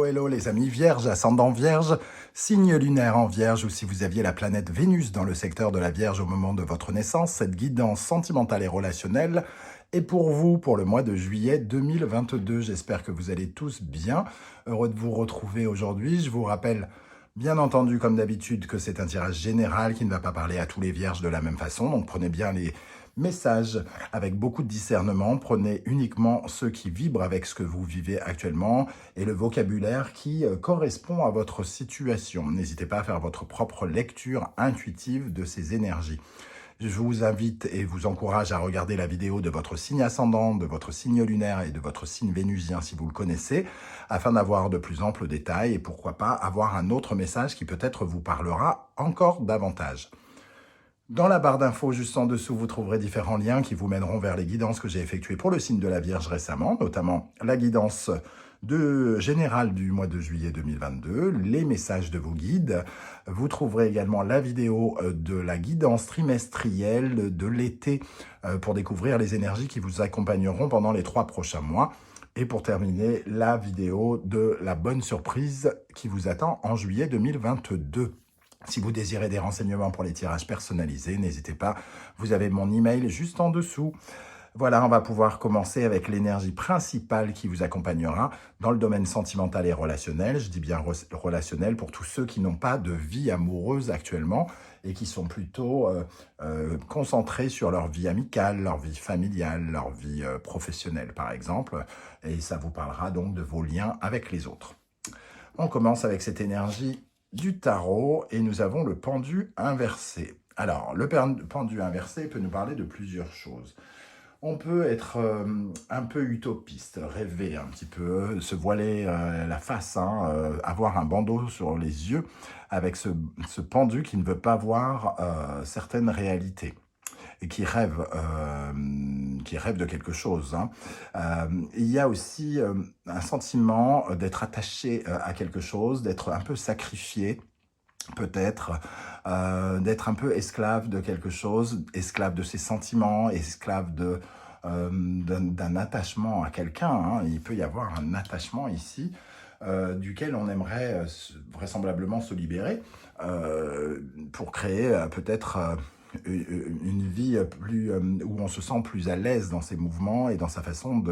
hello les amis vierges, ascendant vierge, signe lunaire en vierge ou si vous aviez la planète Vénus dans le secteur de la vierge au moment de votre naissance, cette guidance sentimentale et relationnelle est pour vous pour le mois de juillet 2022. J'espère que vous allez tous bien. Heureux de vous retrouver aujourd'hui. Je vous rappelle bien entendu comme d'habitude que c'est un tirage général qui ne va pas parler à tous les vierges de la même façon, donc prenez bien les message avec beaucoup de discernement, prenez uniquement ceux qui vibrent avec ce que vous vivez actuellement et le vocabulaire qui correspond à votre situation. N'hésitez pas à faire votre propre lecture intuitive de ces énergies. Je vous invite et vous encourage à regarder la vidéo de votre signe ascendant, de votre signe lunaire et de votre signe vénusien si vous le connaissez, afin d'avoir de plus amples détails et pourquoi pas avoir un autre message qui peut-être vous parlera encore davantage. Dans la barre d'infos juste en dessous, vous trouverez différents liens qui vous mèneront vers les guidances que j'ai effectuées pour le signe de la Vierge récemment, notamment la guidance générale du mois de juillet 2022, les messages de vos guides. Vous trouverez également la vidéo de la guidance trimestrielle de l'été pour découvrir les énergies qui vous accompagneront pendant les 3 prochains mois. Et pour terminer, la vidéo de la bonne surprise qui vous attend en juillet 2022. Si vous désirez des renseignements pour les tirages personnalisés, n'hésitez pas, vous avez mon email juste en dessous. Voilà, on va pouvoir commencer avec l'énergie principale qui vous accompagnera dans le domaine sentimental et relationnel. Je dis bien relationnel pour tous ceux qui n'ont pas de vie amoureuse actuellement et qui sont plutôt concentrés sur leur vie amicale, leur vie familiale, leur vie professionnelle par exemple. Et ça vous parlera donc de vos liens avec les autres. On commence avec cette énergie du tarot et nous avons le pendu inversé. Alors, le pendu inversé peut nous parler de plusieurs choses. On peut être un peu utopiste, rêver un petit peu, se voiler la face, avoir un bandeau sur les yeux avec ce pendu qui ne veut pas voir certaines réalités et qui rêve de quelque chose. Il y a aussi un sentiment d'être attaché à quelque chose, d'être un peu sacrifié, peut-être, d'être un peu esclave de quelque chose, esclave de ses sentiments, esclave d'un attachement à quelqu'un. Il peut y avoir un attachement ici duquel on aimerait vraisemblablement se libérer pour créer peut-être une vie plus, où on se sent plus à l'aise dans ses mouvements et dans sa façon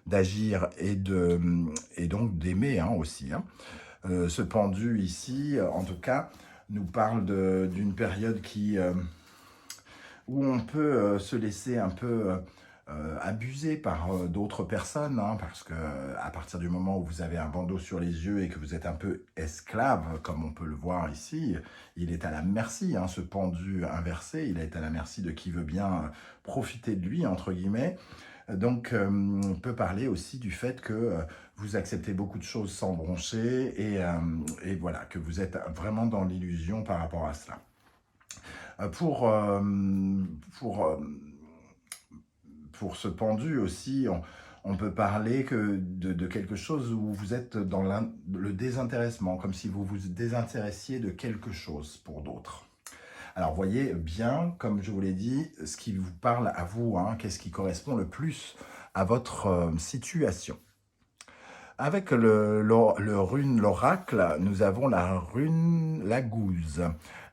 d'agir et donc d'aimer aussi. Ce pendu ici, en tout cas, nous parle d'une période où on peut se laisser un peu abusé par d'autres personnes, parce que à partir du moment où vous avez un bandeau sur les yeux et que vous êtes un peu esclave, comme on peut le voir ici, il est à la merci, ce pendu inversé, il est à la merci de qui veut bien profiter de lui, entre guillemets. Donc, on peut parler aussi du fait que vous acceptez beaucoup de choses sans broncher et voilà, que vous êtes vraiment dans l'illusion par rapport à cela. Pour ce pendu aussi, on peut parler de quelque chose où vous êtes dans le désintéressement, comme si vous vous désintéressiez de quelque chose pour d'autres. Alors, voyez bien, comme je vous l'ai dit, ce qui vous parle à vous, qu'est-ce qui correspond le plus à votre situation. Avec l'oracle, nous avons la rune la gouze.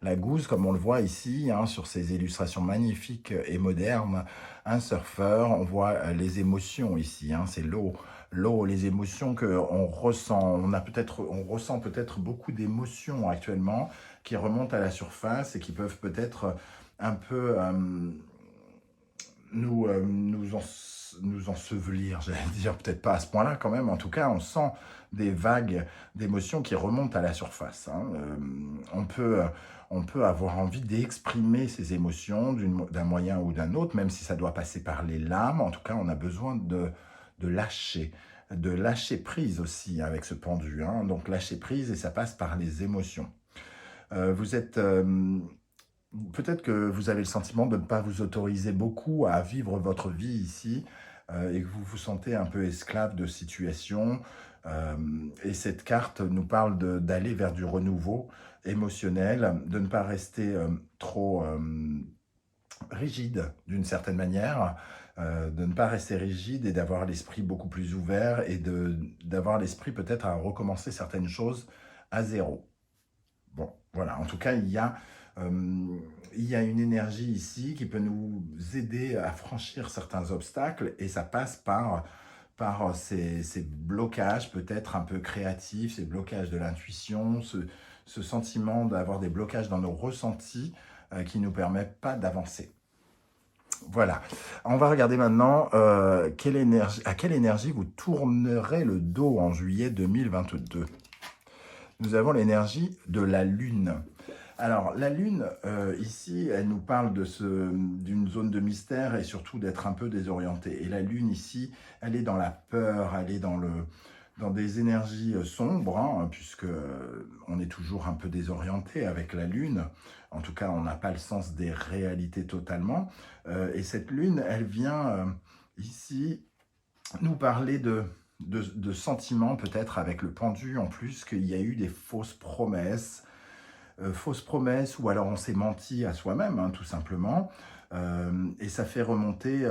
La gouze, comme on le voit ici, sur ces illustrations magnifiques et modernes, un surfeur, on voit les émotions ici, c'est l'eau, les émotions qu'on ressent. On ressent peut-être beaucoup d'émotions actuellement qui remontent à la surface et qui peuvent peut-être un peu nous ensevelir, j'allais dire, peut-être pas à ce point-là quand même. En tout cas, on sent des vagues d'émotions qui remontent à la surface. On peut avoir envie d'exprimer ces émotions d'un moyen ou d'un autre, même si ça doit passer par les larmes. En tout cas, on a besoin de lâcher prise aussi avec ce pendu. Donc, lâcher prise et ça passe par les émotions. Vous êtes... Peut-être que vous avez le sentiment de ne pas vous autoriser beaucoup à vivre votre vie ici et que vous vous sentez un peu esclave de situation. Et cette carte nous parle d'aller vers du renouveau émotionnel, de ne pas rester trop rigide d'une certaine manière, de ne pas rester rigide et d'avoir l'esprit beaucoup plus ouvert et d'avoir l'esprit peut-être à recommencer certaines choses à zéro. Bon, voilà, en tout cas, il y a une énergie ici qui peut nous aider à franchir certains obstacles et ça passe par ces blocages peut-être un peu créatifs, ces blocages de l'intuition, ce sentiment d'avoir des blocages dans nos ressentis qui ne nous permettent pas d'avancer. Voilà, on va regarder maintenant à quelle énergie vous tournerez le dos en juillet 2022. Nous avons l'énergie de la Lune. Alors, la Lune, ici, elle nous parle d'une zone de mystère et surtout d'être un peu désorienté. Et la Lune, ici, elle est dans la peur, elle est dans des énergies sombres, hein, puisque on est toujours un peu désorienté avec la Lune. En tout cas, on n'a pas le sens des réalités totalement. Et cette Lune, elle vient ici nous parler de sentiments, peut-être avec le pendu en plus, qu'il y a eu des fausses promesses, ou alors on s'est menti à soi-même, hein, tout simplement. Et ça fait remonter,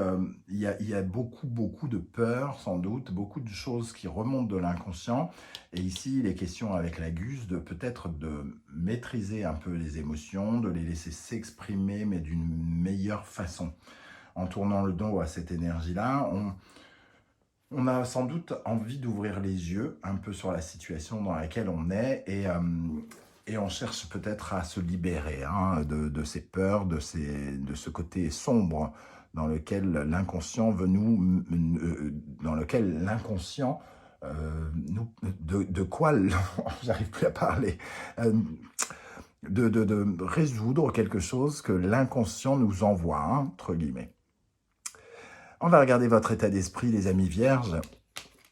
il y a beaucoup de peur, sans doute, beaucoup de choses qui remontent de l'inconscient. Et ici, il est question avec la Guse de peut-être de maîtriser un peu les émotions, de les laisser s'exprimer, mais d'une meilleure façon. En tournant le dos à cette énergie-là, on a sans doute envie d'ouvrir les yeux un peu sur la situation dans laquelle on est et on cherche peut-être à se libérer hein, de ces peurs, de ce côté sombre dans lequel l'inconscient veut dans lequel l'inconscient de quoi j'arrive plus à parler, de résoudre quelque chose que l'inconscient nous envoie, hein, entre guillemets. On va regarder votre état d'esprit, les amis vierges.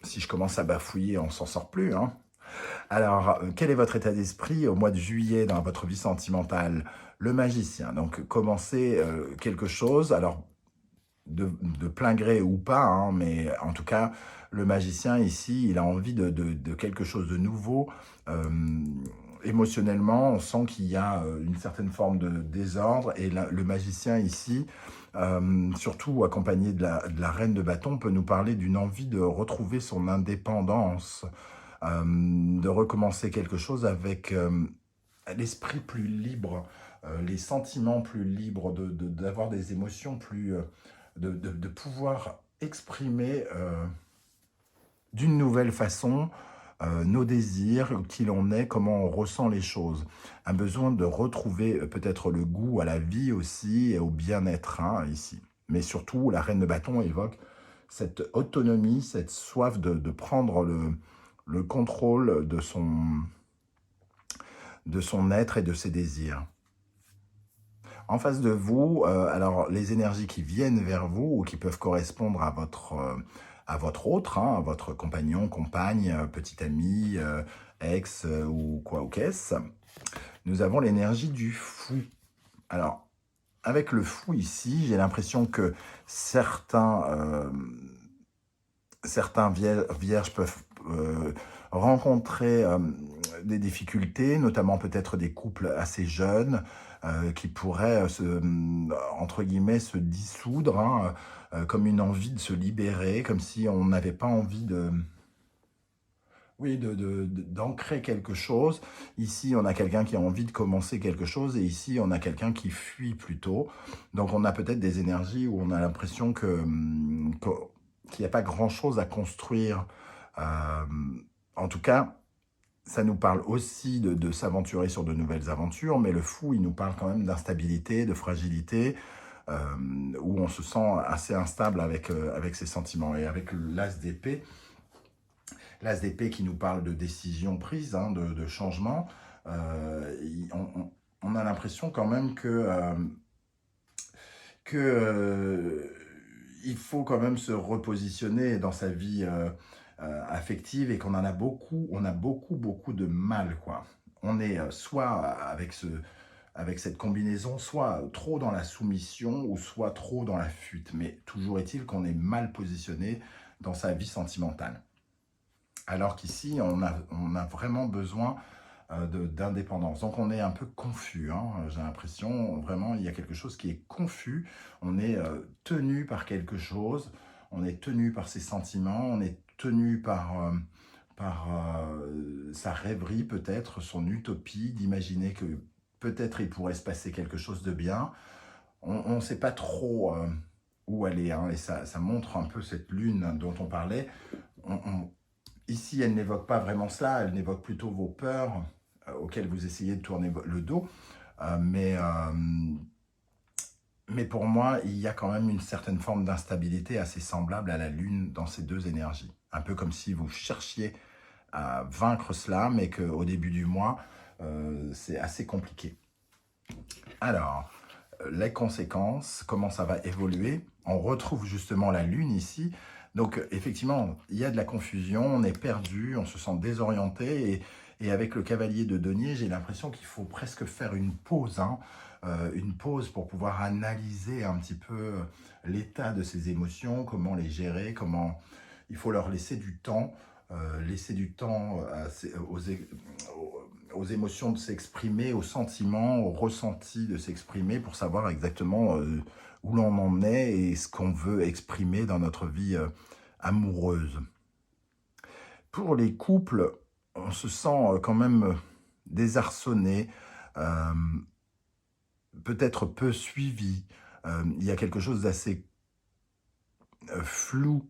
Si je commence à bafouiller, on s'en sort plus. Hein. Alors, quel est votre état d'esprit au mois de juillet dans votre vie sentimentale? Le magicien. Donc, commencez quelque chose, alors de plein gré ou pas, hein, mais en tout cas, le magicien ici, il a envie de quelque chose de nouveau. Émotionnellement, on sent qu'il y a une certaine forme de désordre et le magicien ici, surtout accompagné de la reine de bâton, peut nous parler d'une envie de retrouver son indépendance, de recommencer quelque chose avec l'esprit plus libre, les sentiments plus libres, d'avoir des émotions plus... de pouvoir exprimer d'une nouvelle façon nos désirs, qui l'on est, comment on ressent les choses. Un besoin de retrouver peut-être le goût à la vie aussi et au bien-être hein, ici. Mais surtout, la reine de bâton évoque cette autonomie, cette soif de prendre le contrôle de son être et de ses désirs. En face de vous, alors les énergies qui viennent vers vous ou qui peuvent correspondre à votre autre, hein, à votre compagnon, compagne, petit ami, ex ou quoi ou qu'est-ce, nous avons l'énergie du fou. Alors, avec le fou ici, j'ai l'impression que certains vierges peuvent rencontrer des difficultés, notamment peut-être des couples assez jeunes qui pourraient, entre guillemets, se dissoudre, hein, comme une envie de se libérer, comme si on n'avait pas envie d'ancrer quelque chose. Ici, on a quelqu'un qui a envie de commencer quelque chose et ici, on a quelqu'un qui fuit plutôt. Donc, on a peut-être des énergies où on a l'impression qu'il n'y a pas grand-chose à construire. En tout cas, ça nous parle aussi de s'aventurer sur de nouvelles aventures, mais le fou, il nous parle quand même d'instabilité, de fragilité, où on se sent assez instable avec ses sentiments. Et avec l'as d'épée qui nous parle de décision prise, hein, de changement, on a l'impression quand même il faut quand même se repositionner dans sa vie affective et qu'on en a beaucoup, on a beaucoup de mal, quoi. On est soit avec cette combinaison, soit trop dans la soumission ou soit trop dans la fuite. Mais toujours est-il qu'on est mal positionné dans sa vie sentimentale. Alors qu'ici, on a vraiment besoin d'indépendance. Donc on est un peu confus, hein, j'ai l'impression, vraiment, il y a quelque chose qui est confus, on est tenu par quelque chose, on est tenu par ses sentiments, on est tenu par sa rêverie peut-être, son utopie, d'imaginer que peut-être il pourrait se passer quelque chose de bien. On ne sait pas trop où aller, hein, et ça montre un peu cette lune dont on parlait. Ici, elle n'évoque pas vraiment cela, elle n'évoque plutôt vos peurs auxquelles vous essayez de tourner le dos. Euh, mais, euh, mais pour moi, il y a quand même une certaine forme d'instabilité assez semblable à la lune dans ces deux énergies. Un peu comme si vous cherchiez à vaincre cela, mais qu'au début du mois, c'est assez compliqué. Alors, les conséquences, comment ça va évoluer. On retrouve justement la lune ici. Donc effectivement, il y a de la confusion, on est perdu, on se sent désorienté. Et avec le cavalier de denier, j'ai l'impression qu'il faut presque faire une pause. Une pause pour pouvoir analyser un petit peu l'état de ces émotions, comment les gérer, comment il faut leur laisser du temps aux émotions de s'exprimer, aux sentiments, aux ressentis de s'exprimer pour savoir exactement où l'on en est et ce qu'on veut exprimer dans notre vie amoureuse. Pour les couples, on se sent quand même désarçonné, euh, peut-être peu suivi. Il y a quelque chose d'assez flou,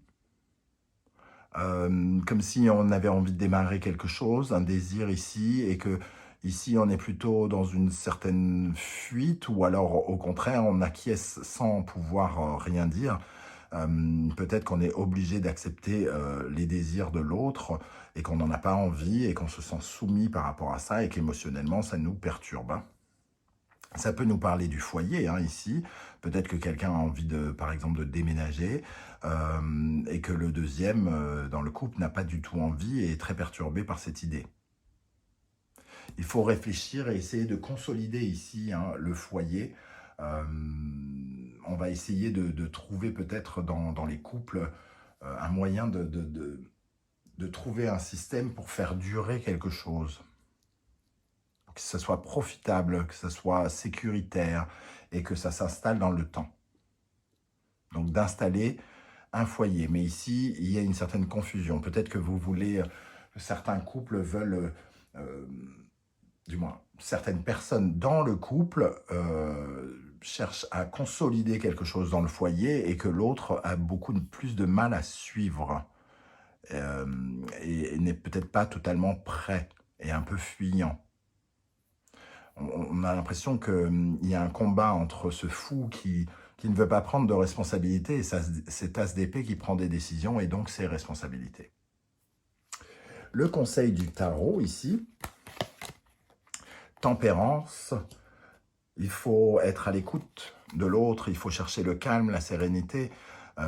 comme si on avait envie de démarrer quelque chose, un désir ici, et que ici on est plutôt dans une certaine fuite, ou alors au contraire on acquiesce sans pouvoir rien dire. Peut-être qu'on est obligé d'accepter les désirs de l'autre et qu'on n'en a pas envie et qu'on se sent soumis par rapport à ça et qu'émotionnellement ça nous perturbe, hein. Ça peut nous parler du foyer, hein, ici. Peut-être que quelqu'un a envie, par exemple, de déménager et que le deuxième, dans le couple, n'a pas du tout envie et est très perturbé par cette idée. Il faut réfléchir et essayer de consolider ici, hein, le foyer. On va essayer de trouver peut-être dans les couples un moyen de trouver un système pour faire durer quelque chose. Que ça soit profitable, que ça soit sécuritaire et que ça s'installe dans le temps. Donc d'installer un foyer. Mais ici, il y a une certaine confusion. Peut-être que vous voulez, certains couples veulent, du moins, certaines personnes dans le couple cherchent à consolider quelque chose dans le foyer et que l'autre a beaucoup plus de mal à suivre et n'est peut-être pas totalement prêt et un peu fuyant. On a l'impression qu'il y a un combat entre ce fou qui ne veut pas prendre de responsabilité et cet as d'épée qui prend des décisions et donc ses responsabilités. Le conseil du tarot ici, tempérance, il faut être à l'écoute de l'autre, il faut chercher le calme, la sérénité,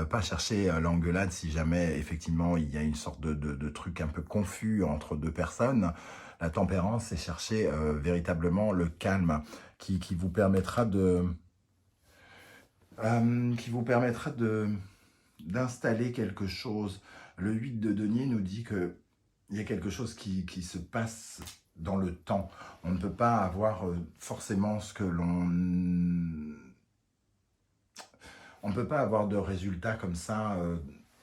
pas chercher l'engueulade si jamais effectivement il y a une sorte de truc un peu confus entre deux personnes. La tempérance, c'est chercher véritablement le calme qui vous permettra d'installer quelque chose. Le 8 de denier nous dit qu'il y a quelque chose qui se passe dans le temps. On ne peut pas avoir forcément ce que l'on... On ne peut pas avoir de résultats comme ça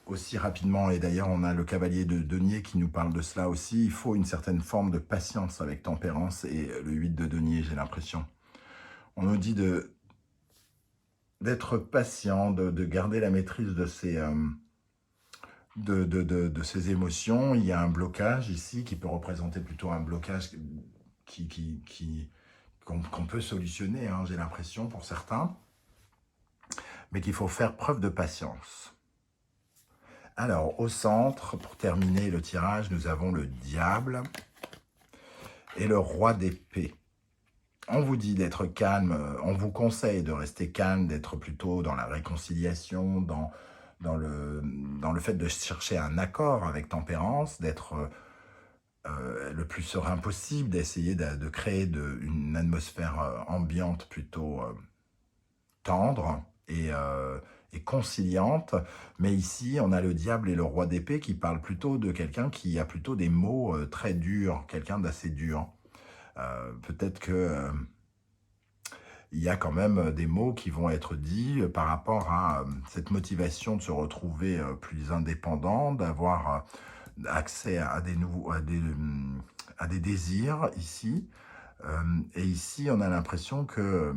aussi rapidement. Et d'ailleurs, on a le cavalier de denier qui nous parle de cela aussi. Il faut une certaine forme de patience avec tempérance et le 8 de denier, j'ai l'impression. On nous dit d'être patient, de garder la maîtrise de ses émotions. Il y a un blocage ici qui peut représenter plutôt un blocage qu'on peut solutionner, hein, j'ai l'impression, pour certains, mais qu'il faut faire preuve de patience. Alors, au centre, pour terminer le tirage, nous avons le diable et le roi d'épée. On vous dit d'être calme, on vous conseille de rester calme, d'être plutôt dans la réconciliation, dans le fait de chercher un accord avec tempérance, d'être le plus serein possible, d'essayer de créer une atmosphère ambiante plutôt tendre et conciliante. Mais ici, on a le diable et le roi d'épée qui parlent plutôt de quelqu'un qui a plutôt des mots très durs, quelqu'un d'assez dur. Peut-être que il y a quand même des mots qui vont être dits par rapport à cette motivation de se retrouver plus indépendant, d'avoir accès à des nouveaux, à des désirs ici. Et ici, on a l'impression que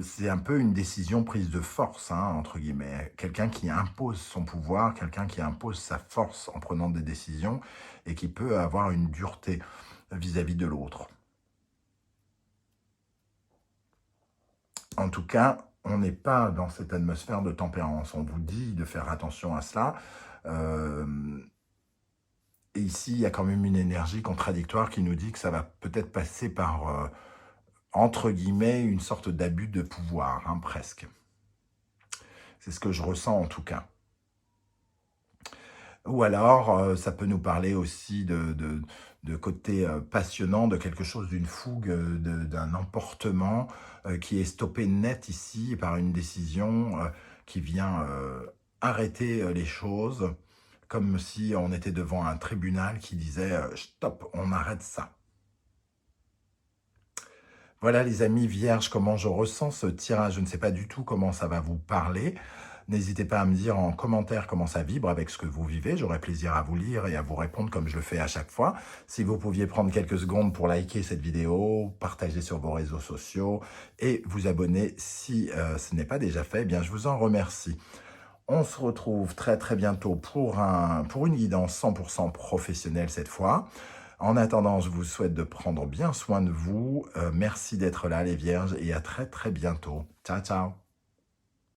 c'est un peu une décision prise de force, hein, entre guillemets. Quelqu'un qui impose son pouvoir, quelqu'un qui impose sa force en prenant des décisions et qui peut avoir une dureté vis-à-vis de l'autre. En tout cas, on n'est pas dans cette atmosphère de tempérance. On vous dit de faire attention à cela. Et ici, il y a quand même une énergie contradictoire qui nous dit que ça va peut-être passer par, entre guillemets, une sorte d'abus de pouvoir, hein, presque. C'est ce que je ressens en tout cas. Ou alors, ça peut nous parler aussi de côté passionnant, de quelque chose, d'une fougue, d'un emportement qui est stoppé net ici par une décision qui vient arrêter les choses, comme si on était devant un tribunal qui disait « Stop, on arrête ça ». Voilà les amis vierges, comment je ressens ce tirage. Je ne sais pas du tout comment ça va vous parler. N'hésitez pas à me dire en commentaire comment ça vibre avec ce que vous vivez. J'aurai plaisir à vous lire et à vous répondre comme je le fais à chaque fois. Si vous pouviez prendre quelques secondes pour liker cette vidéo, partager sur vos réseaux sociaux et vous abonner si ce n'est pas déjà fait, eh bien je vous en remercie. On se retrouve très très bientôt pour une guidance 100% professionnelle cette fois. En attendant, je vous souhaite de prendre bien soin de vous. Merci d'être là les vierges et à très très bientôt. Ciao ciao.